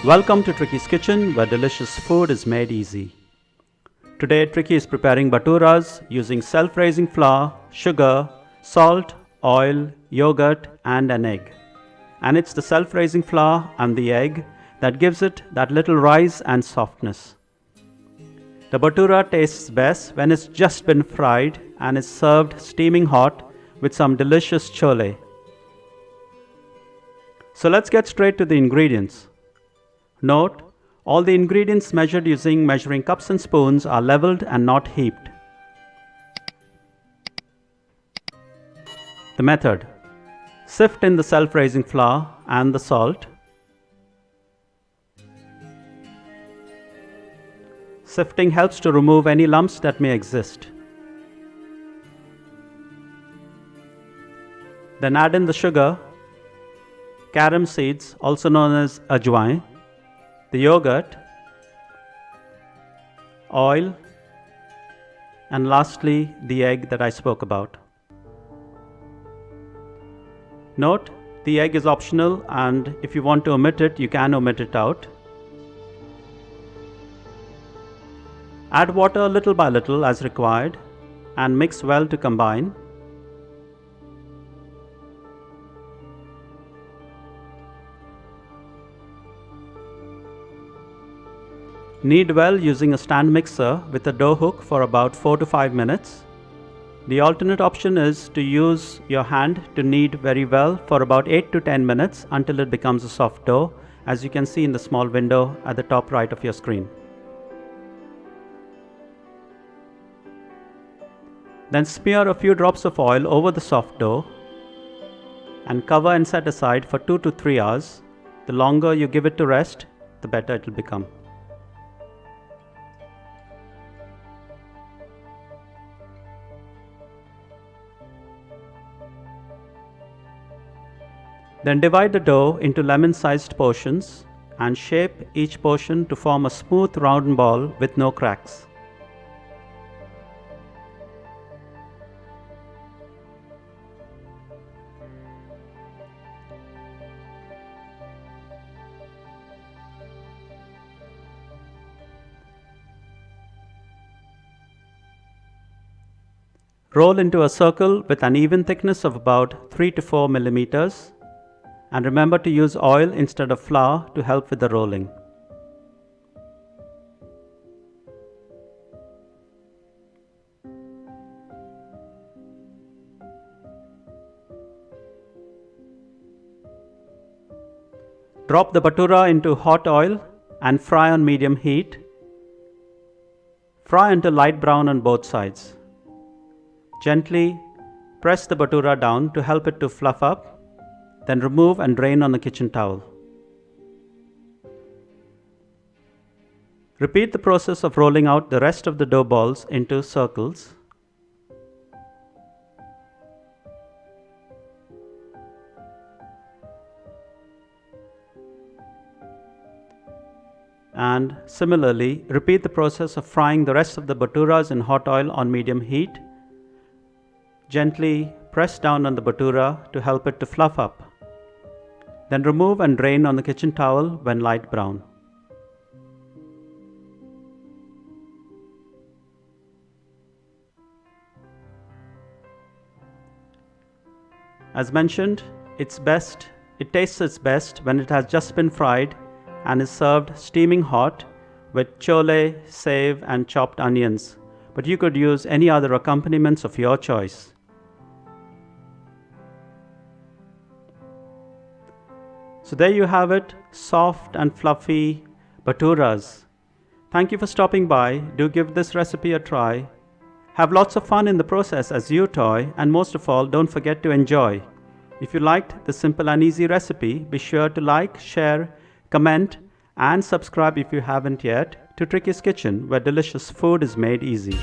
Welcome to Tricky's Kitchen, where delicious food is made easy. Today, Tricky is preparing bhaturas using self-raising flour, sugar, salt, oil, yogurt, and an egg. And it's the self-raising flour and the egg that gives it that little rise and softness. The bhatura tastes best when it's just been fried and is served steaming hot with some delicious chole. So let's get straight to the ingredients. Note, all the ingredients measured using measuring cups and spoons are leveled and not heaped. The method: sift in the self-raising flour and the salt. Sifting helps to remove any lumps that may exist. Then add in the sugar, carom seeds, also known as Ajwain, the yogurt, oil, and lastly the egg that I spoke about. Note, the egg is optional, and if you want to omit it, you can omit it out. Add water little by little as required and mix well to combine. Knead well using a stand mixer with a dough hook for about 4 to 5 minutes. The alternate option is to use your hand to knead very well for about 8 to 10 minutes until it becomes a soft dough, as you can see in the small window at the top right of your screen. Then smear a few drops of oil over the soft dough and cover and set aside for 2 to 3 hours. The longer you give it to rest, the better it will become. Then divide the dough into lemon-sized portions and shape each portion to form a smooth round ball with no cracks. Roll into a circle with an even thickness of about 3 to 4 millimeters. And remember to use oil instead of flour to help with the rolling. Drop the bhatura into hot oil and fry on medium heat. Fry until light brown on both sides. Gently press the bhatura down to help it to fluff up. Then remove and drain on a kitchen towel. Repeat the process of rolling out the rest of the dough balls into circles. And similarly, repeat the process of frying the rest of the bhaturas in hot oil on medium heat. Gently press down on the bhatura to help it to fluff up. Then remove and drain on the kitchen towel when light brown. As mentioned, it tastes its best when it has just been fried and is served steaming hot with chole, save, and chopped onions, but you could use any other accompaniments of your choice. So there you have it, soft and fluffy bhaturas. Thank you for stopping by. Do give this recipe a try. Have lots of fun in the process as you toy, and most of all, don't forget to enjoy. If you liked this simple and easy recipe, be sure to like, share, comment, and subscribe if you haven't yet to Tricky's Kitchen, where delicious food is made easy.